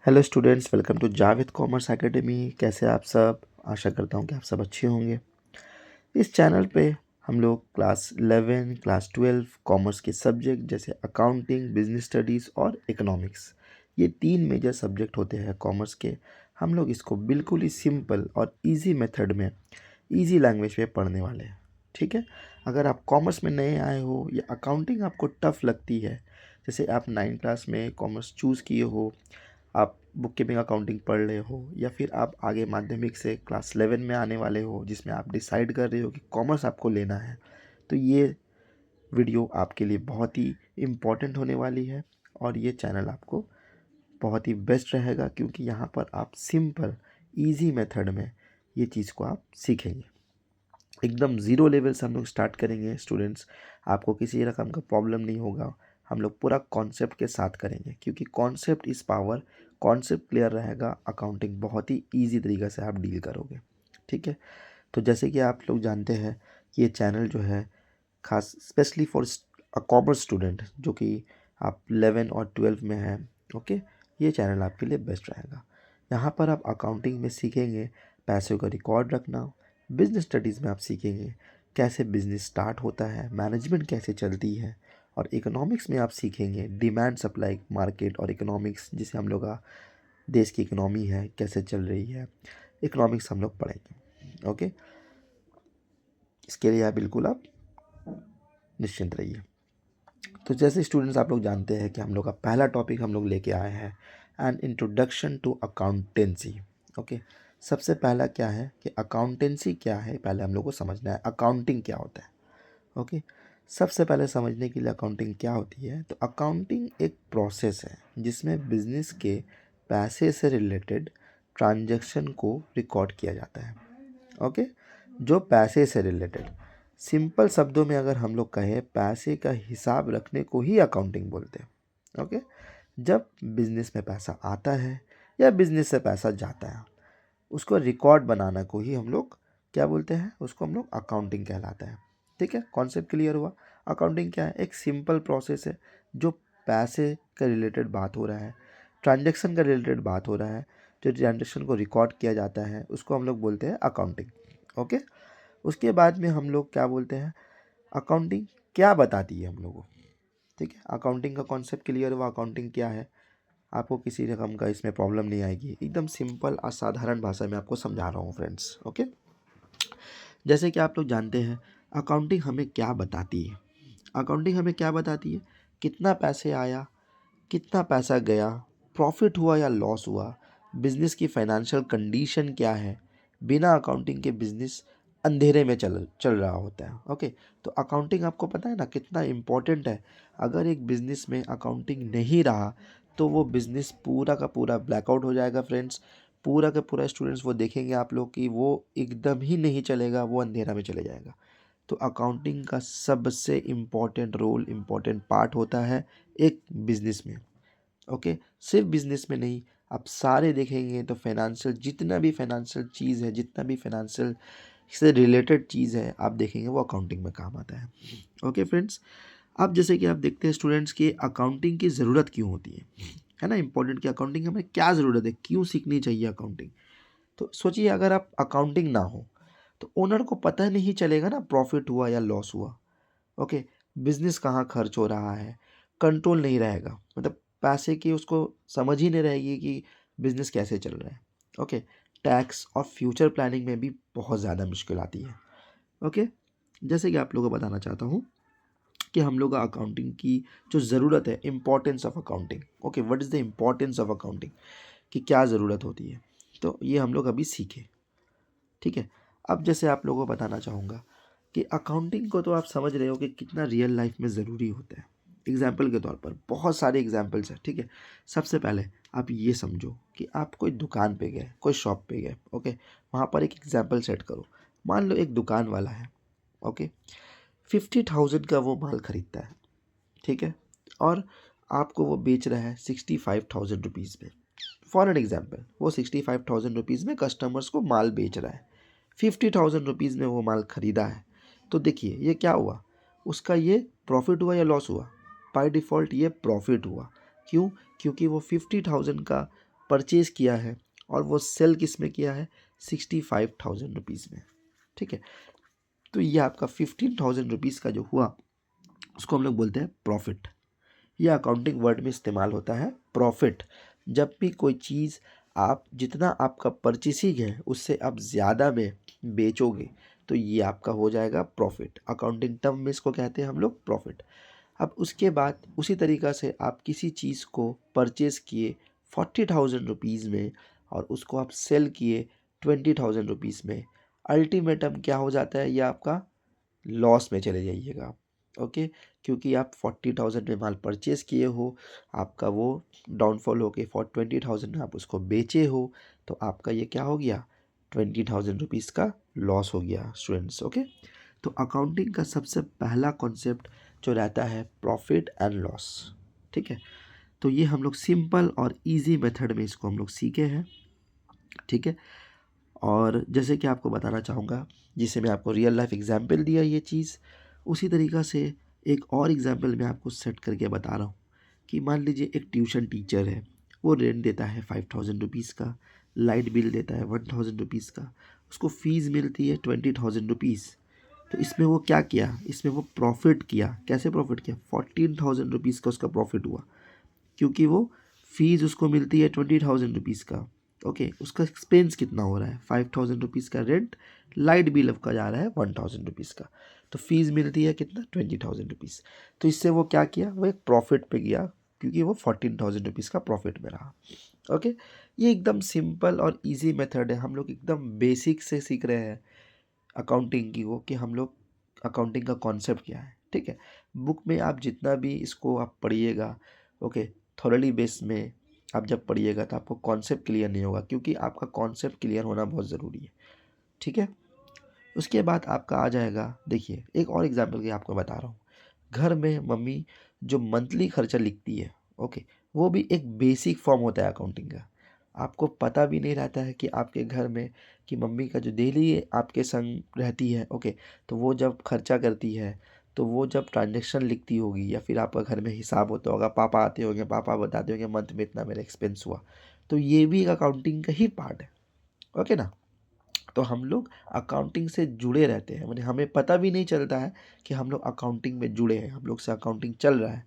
Hello students, welcome to Javed commerce academy. कैसे आप सब? आशा करता हूँ कि आप सब अच्छे होंगे। इस चैनल पे हम लोग क्लास 11, क्लास 12 कॉमर्स के सब्जेक्ट जैसे अकाउंटिंग, बिजनेस स्टडीज़ और इकोनॉमिक्स, ये 3 मेजर सब्जेक्ट होते हैं कॉमर्स के। हम लोग इसको बिल्कुल ही सिंपल और इजी मेथड में, इजी लैंग्वेज में पढ़ने वाले हैं। ठीक है। अगर आप कॉमर्स में नए आए हो या अकाउंटिंग आपको टफ़ लगती है, जैसे आप 9 क्लास में कॉमर्स चूज़ किए हो, आप बुक कीपिंग अकाउंटिंग पढ़ रहे हो, या फिर आप आगे माध्यमिक से क्लास 11 में आने वाले हो जिसमें आप डिसाइड कर रहे हो कि कॉमर्स आपको लेना है, तो ये वीडियो आपके लिए बहुत ही इम्पॉर्टेंट होने वाली है। और ये चैनल आपको बहुत ही बेस्ट रहेगा क्योंकि यहाँ पर आप सिंपल इजी मेथड में ये चीज़ को आप सीखेंगे। एकदम ज़ीरो लेवल से हम लोग स्टार्ट करेंगे स्टूडेंट्स। आपको किसी रकम का प्रॉब्लम नहीं होगा। हम लोग पूरा कॉन्सेप्ट के साथ करेंगे क्योंकि concept is power. Concept clear रहेगा, अकाउंटिंग बहुत ही ईजी तरीके से आप डील करोगे। ठीक है। तो जैसे कि आप लोग जानते हैं कि ये चैनल जो है खास स्पेशली फॉर कॉमर्स स्टूडेंट जो कि आप 11 और 12 में हैं। ओके। ये चैनल आपके लिए बेस्ट रहेगा। यहाँ पर आप अकाउंटिंग में सीखेंगे पैसों का रिकॉर्ड रखना। बिजनेस स्टडीज़ में आप सीखेंगे कैसे बिजनेस स्टार्ट होता है, मैनेजमेंट कैसे चलती है। और इकोनॉमिक्स में आप सीखेंगे डिमांड सप्लाई मार्केट और इकोनॉमिक्स, जिसे हम लोग का देश की इकोनॉमी है कैसे चल रही है, इकोनॉमिक्स हम लोग पढ़ेंगे। ओके। इसके लिए आप बिल्कुल आप निश्चिंत रहिए। तो जैसे स्टूडेंट्स आप लोग जानते हैं कि हम लोग का पहला टॉपिक हम लोग लेके आए हैं an introduction to accountancy. Okay. सबसे पहला क्या है कि अकाउंटेंसी क्या है, पहले हम लोग को समझना है अकाउंटिंग क्या होता है। ओके। सबसे पहले समझने के लिए अकाउंटिंग क्या होती है, तो अकाउंटिंग एक प्रोसेस है जिसमें बिजनेस के पैसे से रिलेटेड ट्रांजैक्शन को रिकॉर्ड किया जाता है। ओके। जो पैसे से रिलेटेड, सिंपल शब्दों में अगर हम लोग कहें, पैसे का हिसाब रखने को ही अकाउंटिंग बोलते हैं। ओके। जब बिजनेस में पैसा आता है या बिजनेस से पैसा जाता है, उसको रिकॉर्ड बनाना को ही हम लोग क्या बोलते हैं, उसको हम लोग अकाउंटिंग कहलाता है। ठीक है। कॉन्सेप्ट क्लियर हुआ। अकाउंटिंग क्या है? एक सिंपल प्रोसेस है जो पैसे के रिलेटेड बात हो रहा है, ट्रांजैक्शन का रिलेटेड बात हो रहा है, जो ट्रांजैक्शन को रिकॉर्ड किया जाता है उसको हम लोग बोलते हैं अकाउंटिंग। ओके। उसके बाद में हम लोग क्या बोलते हैं, अकाउंटिंग क्या बताती है हम लोगों को। ठीक है। अकाउंटिंग का कॉन्सेप्ट क्लियर हुआ, अकाउंटिंग क्या है। आपको किसी रकम का इसमें प्रॉब्लम नहीं आएगी, एकदम सिंपल असाधारण भाषा में आपको समझा रहा हूँ फ्रेंड्स। ओके। जैसे कि आप लोग जानते हैं अकाउंटिंग हमें क्या बताती है। अकाउंटिंग हमें क्या बताती है, कितना पैसे आया, कितना पैसा गया, प्रॉफिट हुआ या लॉस हुआ, बिजनेस की फाइनेंशियल कंडीशन क्या है। बिना अकाउंटिंग के बिजनेस अंधेरे में चल चल रहा होता है। ओके। तो अकाउंटिंग आपको पता है ना कितना इम्पोर्टेंट है। अगर एक बिजनेस में अकाउंटिंग नहीं रहा तो वो बिजनेस पूरा का पूरा ब्लैकआउट हो जाएगा फ्रेंड्स। पूरा का पूरा स्टूडेंट्स वो देखेंगे आप लोग कि वो एकदम ही नहीं चलेगा, वो अंधेरा में चले जाएगा। तो अकाउंटिंग का सबसे इम्पॉर्टेंट रोल, इम्पॉर्टेंट पार्ट होता है एक बिजनेस में। ओके। सिर्फ बिजनेस में नहीं, आप सारे देखेंगे तो फाइनेंशियल, जितना भी फाइनेंशियल चीज़ है, जितना भी फाइनेंशियल से रिलेटेड चीज़ है, आप देखेंगे वो अकाउंटिंग में काम आता है। Okay friends. अब जैसे कि आप देखते हैं स्टूडेंट्स की अकाउंटिंग की ज़रूरत क्यों होती है ना, इंपॉर्टेंट कि अकाउंटिंग हमें क्या ज़रूरत है, क्यों सीखनी चाहिए अकाउंटिंग। तो सोचिए अगर आप अकाउंटिंग ना हो तो ओनर को पता नहीं चलेगा ना प्रॉफिट हुआ या लॉस हुआ। ओके। बिजनेस कहाँ खर्च हो रहा है, कंट्रोल नहीं रहेगा, मतलब पैसे की उसको समझ ही नहीं रहेगी कि बिजनेस कैसे चल रहा है। ओके। टैक्स और फ्यूचर प्लानिंग में भी बहुत ज़्यादा मुश्किल आती है। ओके। जैसे कि आप लोगों को बताना चाहता हूँ कि हम लोग अकाउंटिंग की जो ज़रूरत है, importance of accounting. Okay. What is the importance of accounting, कि क्या ज़रूरत होती है, तो ये हम लोग अभी सीखें। ठीक है। अब जैसे आप लोगों को बताना चाहूँगा कि अकाउंटिंग को तो आप समझ रहे हो कि कितना रियल लाइफ में ज़रूरी होता है। एग्जाम्पल के तौर पर बहुत सारे एग्जाम्पल्स हैं। ठीक है। सबसे पहले आप ये समझो कि आप कोई दुकान पे गए, कोई शॉप पे गए। ओके। वहाँ पर एक एग्जाम्पल सेट करो। मान लो एक दुकान वाला है। ओके। 50,000 का वो माल खरीदता है। ठीक है। और आपको वो बेच रहा है 65,000 रुपीज़ में। फॉर एन एग्जाम्पल, वो 65,000 रुपीज़ में कस्टमर्स को माल बेच रहा है, 50,000 रुपीज़ में वो माल ख़रीदा है। तो देखिए ये क्या हुआ, उसका ये प्रॉफिट हुआ या लॉस हुआ? बाय डिफ़ॉल्ट ये प्रॉफिट हुआ। क्यों? क्योंकि वो 50,000 का परचेज़ किया है और वो सेल किस में किया है, 65,000 रुपीज़ में, ठीक है। तो ये आपका 15,000 रुपीज़ का जो हुआ उसको हम लोग बोलते हैं प्रॉफिट। यह अकाउंटिंग वर्ड में इस्तेमाल होता है प्रॉफिट। जब भी कोई चीज़ आप जितना आपका परचेसिंग है उससे आप ज़्यादा में बेचोगे तो ये आपका हो जाएगा प्रॉफिट। अकाउंटिंग टर्म में इसको कहते हैं हम लोग प्रॉफिट। अब उसके बाद उसी तरीक़ा से आप किसी चीज़ को परचेज़ किए 40,000 रुपीज़ में और उसको आप सेल किए 20,000 रुपीज़ में, अल्टीमेटम क्या हो जाता है, ये आपका लॉस में चले जाइएगा। ओके, क्योंकि आप 40,000 में माल परचेज़ किए हो, आपका वो डाउनफॉल हो के 20,000 में आप उसको बेचे हो, तो आपका ये क्या हो गया, 20,000 रुपीज़ का लॉस हो गया स्टूडेंट्स। ओके, तो अकाउंटिंग का सबसे पहला कॉन्सेप्ट जो रहता है प्रॉफिट एंड लॉस, ठीक है। तो ये हम लोग सिंपल और इजी मेथड में इसको हम लोग सीखे हैं, ठीक है। और जैसे कि आपको बताना चाहूँगा, जिसे मैं आपको रियल लाइफ एग्जाम्पल दिया ये चीज़, उसी तरीक़ा से एक और एग्जाम्पल मैं आपको सेट करके बता रहा हूँ कि मान लीजिए एक ट्यूशन टीचर है, वो रेंट देता है 5,000 रुपीज़ का, लाइट बिल देता है 1,000 रुपीज़ का, उसको फ़ीस मिलती है 20,000 रुपीज़। तो इसमें वो क्या किया, इसमें वो प्रॉफिट किया। कैसे प्रॉफिट किया, 14,000 रुपीज़ का उसका प्रॉफिट हुआ, क्योंकि वो फ़ीस उसको मिलती है 20,000 रुपीज़ का। ओके, उसका एक्सपेंस कितना हो रहा है, 5,000 रुपीज़ का रेंट, लाइट बिल आपका जा रहा है 1,000 रुपीज़ का, तो फीस मिलती है कितना, 20,000 रुपीज़। तो इससे वो क्या किया, वो एक प्रॉफिट पे गया, क्योंकि वो 14,000 रुपीज़ का प्रॉफिट में रहा। ओके, ये एकदम सिंपल और इजी मेथड है। हम लोग एकदम बेसिक से सीख रहे हैं अकाउंटिंग की, वो कि हम लोग अकाउंटिंग का कॉन्सेप्ट क्या है, ठीक है। बुक में आप जितना भी इसको आप पढ़िएगा, ओके, थॉरली बेस में आप जब पढ़िएगा तो आपको कॉन्सेप्ट क्लियर नहीं होगा, क्योंकि आपका कॉन्सेप्ट क्लियर होना बहुत ज़रूरी है, ठीक है। उसके बाद आपका आ जाएगा, देखिए एक और एग्जांपल की आपको बता रहा हूँ। घर में मम्मी जो मंथली खर्चा लिखती है, ओके, वो भी एक बेसिक फॉर्म होता है अकाउंटिंग का। आपको पता भी नहीं रहता है कि आपके घर में कि मम्मी का जो डेली आपके संग रहती है, ओके, तो वो जब खर्चा करती है, तो वो जब ट्रांजैक्शन लिखती होगी या फिर आपका घर में हिसाब होता होगा, पापा आते होंगे, पापा बताते होंगे मंथ में इतना मेरा एक्सपेंस हुआ, तो ये भी एक अकाउंटिंग का ही पार्ट है, ओके ना। तो हम लोग अकाउंटिंग से जुड़े रहते हैं, माने हमें पता भी नहीं चलता है कि हम लोग अकाउंटिंग में जुड़े हैं, हम लोग से अकाउंटिंग चल रहा है।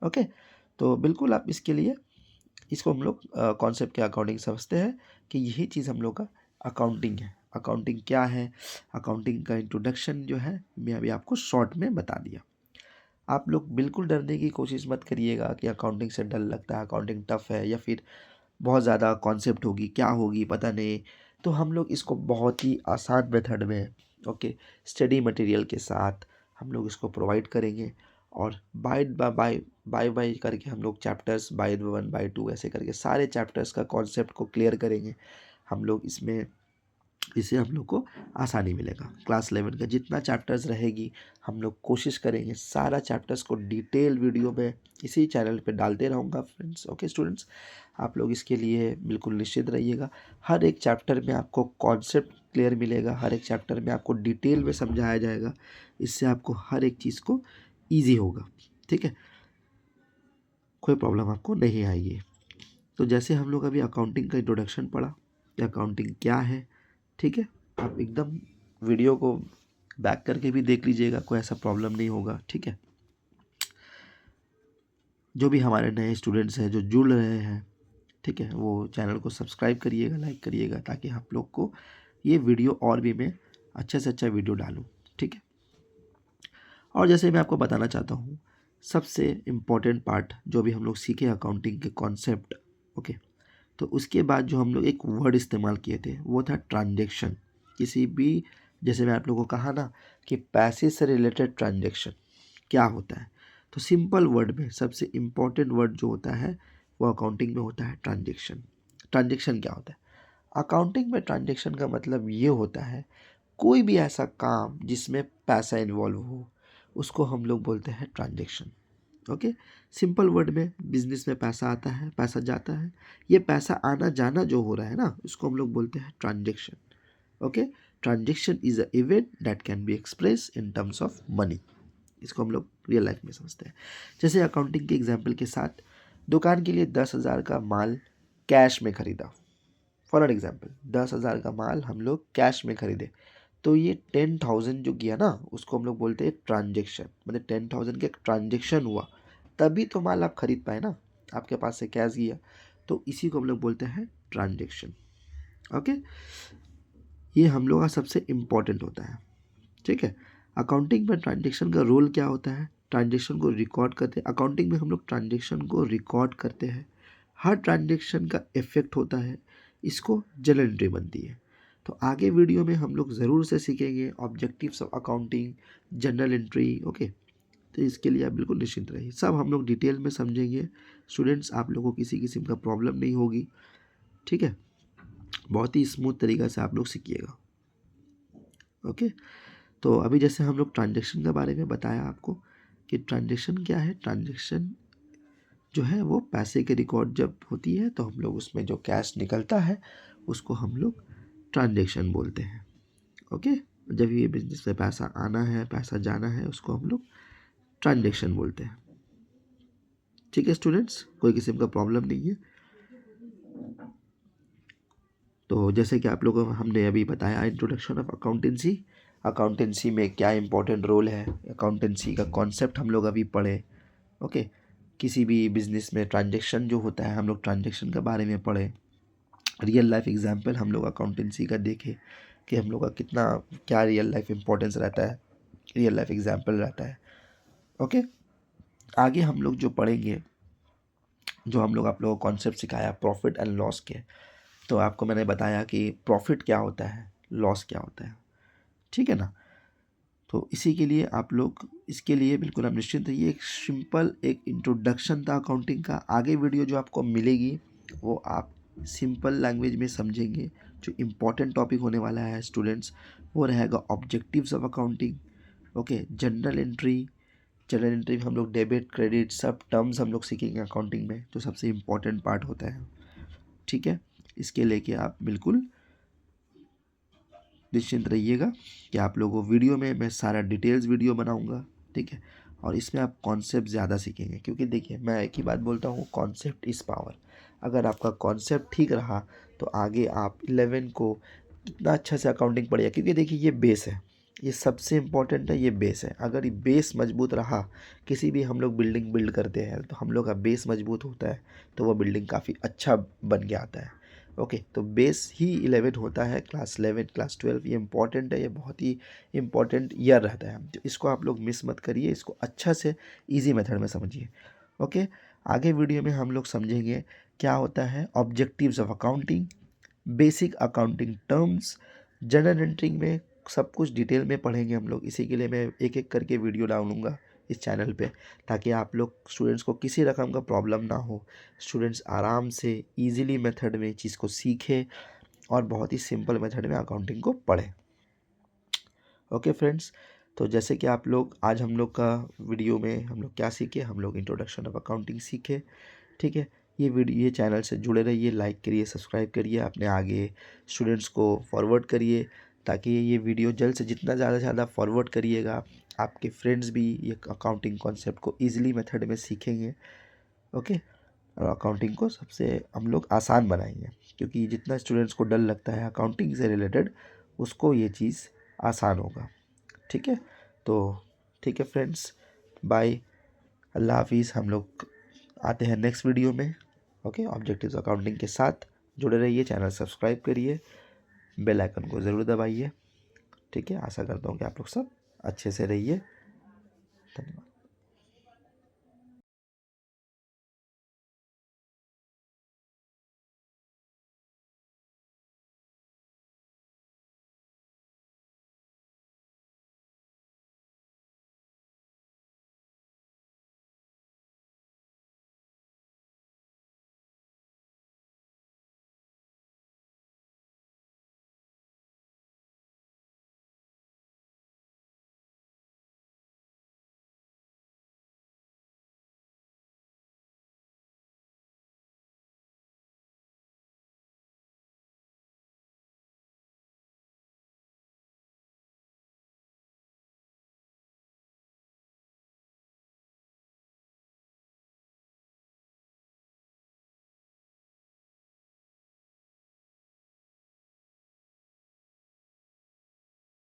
ओके, तो बिल्कुल आप इसके लिए इसको हम लोग कॉन्सेप्ट के अकॉर्डिंग समझते हैं कि यही चीज़ हम लोग का अकाउंटिंग है। अकाउंटिंग क्या है, अकाउंटिंग का इंट्रोडक्शन जो है मैं अभी आपको शॉर्ट में बता दिया। आप लोग बिल्कुल डरने की कोशिश मत करिएगा कि अकाउंटिंग से डर लगता है, अकाउंटिंग टफ है या फिर बहुत ज़्यादा कॉन्सेप्ट होगी, क्या होगी पता नहीं। तो हम लोग इसको बहुत ही आसान मेथड में, ओके, स्टडी मटेरियल के साथ हम लोग इसको प्रोवाइड करेंगे, और बाय करके हम लोग चैप्टर्स बाय 1 बाय 2 ऐसे करके सारे चैप्टर्स का कॉन्सेप्ट को क्लियर करेंगे हम लोग इसमें। इससे हम लोग को आसानी मिलेगा। क्लास 11 का जितना चैप्टर्स रहेगी हम लोग कोशिश करेंगे सारा चैप्टर्स को डिटेल वीडियो में इसी चैनल पे डालते रहूँगा फ्रेंड्स। ओके स्टूडेंट्स, आप लोग इसके लिए बिल्कुल निश्चित रहिएगा। हर एक चैप्टर में आपको कॉन्सेप्ट क्लियर मिलेगा, हर एक चैप्टर में आपको डिटेल में समझाया जाएगा, इससे आपको हर एक चीज़ को ईजी होगा, ठीक है, कोई प्रॉब्लम आपको नहीं आएगी। तो जैसे हम लोग अभी अकाउंटिंग का इंट्रोडक्शन पढ़ा कि अकाउंटिंग क्या है, ठीक है, आप एकदम वीडियो को बैक करके भी देख लीजिएगा, कोई ऐसा प्रॉब्लम नहीं होगा, ठीक है। जो भी हमारे नए स्टूडेंट्स हैं जो जुड़ रहे हैं, ठीक है, वो चैनल को सब्सक्राइब करिएगा, लाइक करिएगा, ताकि आप लोग को ये वीडियो और भी मैं अच्छे से अच्छा वीडियो डालूँ, ठीक है। और जैसे मैं आपको बताना चाहता हूँ, सबसे इम्पोर्टेंट पार्ट जो भी हम लोग सीखे अकाउंटिंग के कॉन्सेप्ट, ओके, तो उसके बाद जो हम लोग एक वर्ड इस्तेमाल किए थे वो था ट्रांजैक्शन। किसी भी, जैसे मैं आप लोगों को कहा ना कि पैसे से रिलेटेड ट्रांजैक्शन क्या होता है, तो सिंपल वर्ड में सबसे इम्पोर्टेंट वर्ड जो होता है वो अकाउंटिंग में होता है ट्रांजैक्शन। ट्रांजैक्शन क्या होता है, अकाउंटिंग में ट्रांजैक्शन का मतलब ये होता है कोई भी ऐसा काम जिसमें पैसा इन्वॉल्व हो उसको हम लोग बोलते हैं ट्रांजैक्शन। ओके, सिंपल वर्ड में बिजनेस में पैसा आता है, पैसा जाता है, ये पैसा आना जाना जो हो रहा है ना उसको हम लोग बोलते हैं transaction. Okay, transaction is a event that can be express in terms of money. इसको हम लोग रियल लाइफ में समझते हैं। जैसे अकाउंटिंग के एग्जाम्पल के साथ, दुकान के लिए 10,000 का माल कैश में ख़रीदा, फॉर एन एग्जाम्पल 10,000 का माल हम लोग कैश में ख़रीदे, तो ये 10,000 जो किया ना उसको हम लोग बोलते हैं ट्रांजेक्शन, मतलब 10,000 का एक ट्रांजेक्शन हुआ तभी तो माल आप खरीद पाए ना, आपके पास से कैश गया, तो इसी को हम लोग बोलते हैं ट्रांजेक्शन। ओके, ये हम लोग का सबसे इम्पॉर्टेंट होता है। ठीक है, अकाउंटिंग में ट्रांजेक्शन का रोल क्या होता है, ट्रांजेक्शन को रिकॉर्ड करते हैं। अकाउंटिंग में हम लोग ट्रांजेक्शन को रिकॉर्ड करते हैं, हर ट्रांजेक्शन का इफेक्ट होता है, इसको जर्नल एंट्री बनती है। तो आगे वीडियो में हम लोग ज़रूर से सीखेंगे objectives of accounting, journal entry. Okay, तो इसके लिए आप बिल्कुल निश्चिंत रहिए, सब हम लोग डिटेल में समझेंगे। स्टूडेंट्स, आप लोगों को किसी किस्म का प्रॉब्लम नहीं होगी। ठीक है, बहुत ही स्मूथ तरीक़ा से आप लोग सीखिएगा। ओके, तो अभी जैसे हम लोग ट्रांजेक्शन के बारे में बताया आपको कि ट्रांजेक्शन क्या है। ट्रांजेक्शन जो है वो पैसे के रिकॉर्ड जब होती है तो हम लोग उसमें जो कैश निकलता है उसको हम लोग ट्रांजेक्शन बोलते हैं। ओके, जब ये बिजनेस में पैसा आना है, पैसा जाना है, उसको हम लोग ट्रांजेक्शन बोलते हैं। ठीक है स्टूडेंट्स, कोई किस्म का प्रॉब्लम नहीं है। तो जैसे कि आप लोगों को हमने अभी बताया इंट्रोडक्शन ऑफ अकाउंटेंसी, अकाउंटेंसी में क्या इंपॉर्टेंट रोल है, अकाउंटेंसी का कॉन्सेप्ट हम लोग अभी पढ़े। ओके, किसी भी बिजनेस में ट्रांजेक्शन जो होता है हम लोग ट्रांजेक्शन के बारे में पढ़े, रियल लाइफ एग्जांपल हम लोग अकाउंटेंसी का देखे कि हम लोग का कितना क्या रियल लाइफ इम्पोर्टेंस रहता है, रियल लाइफ एग्जांपल रहता है। ओके, आगे हम लोग जो पढ़ेंगे, जो हम लोग आप लोगों को कॉन्सेप्ट सिखाया प्रॉफिट एंड लॉस के, तो आपको मैंने बताया कि प्रॉफिट क्या होता है, लॉस क्या होता है। ठीक है ना, तो इसी के लिए आप लोग इसके लिए बिल्कुल आप निश्चिंत रहिए। एक सिंपल एक इंट्रोडक्शन था अकाउंटिंग का। आगे वीडियो जो आपको मिलेगी वो आप सिंपल लैंग्वेज में समझेंगे। जो इम्पोर्टेंट टॉपिक होने वाला है स्टूडेंट्स वो रहेगा objectives of accounting. Okay, general entry, general entry में हम लोग डेबिट क्रेडिट सब टर्म्स हम लोग सीखेंगे अकाउंटिंग में, जो सबसे इम्पोर्टेंट पार्ट होता है। ठीक है, इसके लेके आप बिल्कुल निश्चिंत रहिएगा कि आप लोगों को वीडियो में मैं सारा डिटेल्स वीडियो बनाऊंगा। ठीक है, और इसमें आप कॉन्सेप्ट ज़्यादा सीखेंगे, क्योंकि देखिए मैं एक ही बात बोलता हूँ, कॉन्सेप्ट इज़ पावर। अगर आपका कॉन्सेप्ट ठीक रहा तो आगे आप 11 को कितना अच्छा से अकाउंटिंग पढ़िएगा, क्योंकि देखिए ये बेस है, ये सबसे इम्पोर्टेंट है, ये बेस है। अगर ये बेस मजबूत रहा, किसी भी हम लोग बिल्डिंग बिल्ड करते हैं तो हम लोग का बेस मजबूत होता है तो वो बिल्डिंग काफ़ी अच्छा बन के आता है। ओके, तो बेस ही 11 होता है, क्लास 11 क्लास 12 ये इंपॉर्टेंट है, ये बहुत ही इंपॉर्टेंट ईयर रहता है, तो इसको आप लोग मिस मत करिए, इसको अच्छा से इजी मेथड में समझिए। ओके, आगे वीडियो में हम लोग समझेंगे क्या होता है objectives of accounting, basic accounting terms, journal entering में सब कुछ डिटेल में पढ़ेंगे हम लोग। इसी के लिए मैं एक एक करके वीडियो डालूंगा इस चैनल पे, ताकि आप लोग स्टूडेंट्स को किसी रकम का प्रॉब्लम ना हो, स्टूडेंट्स आराम से इजीली मेथड में चीज़ को सीखें और बहुत ही सिंपल मेथड में अकाउंटिंग को पढ़ें। ओके फ्रेंड्स, तो जैसे कि आप लोग आज हम लोग का वीडियो में हम लोग क्या सीखे, हम लोग इंट्रोडक्शन ऑफ अकाउंटिंग सीखे। ठीक है, ये वीडियो ये चैनल से जुड़े रहिए, लाइक करिए, सब्सक्राइब करिए, अपने आगे स्टूडेंट्स को फॉरवर्ड करिए, ताकि ये वीडियो जल्द से जितना ज़्यादा से ज़्यादा फॉरवर्ड करिएगा, आपके फ्रेंड्स भी ये अकाउंटिंग कॉन्सेप्ट को ईजिली मेथड में सीखेंगे। ओके, और अकाउंटिंग को सबसे हम लोग आसान बनाएंगे, क्योंकि जितना स्टूडेंट्स को डर लगता है अकाउंटिंग से रिलेटेड, उसको ये चीज़ आसान होगा। ठीक है, तो ठीक है फ्रेंड्स, बाय, अल्लाह हाफिज़। हम लोग आते हैं नेक्स्ट वीडियो में। ओके, ऑब्जेक्टिव्स अकाउंटिंग के साथ जुड़े रहिए, चैनल सब्सक्राइब करिए, बेल आइकन को ज़रूर दबाइए। ठीक है, आशा करता हूँ कि आप लोग सब अच्छे से रहिए। धन्यवाद।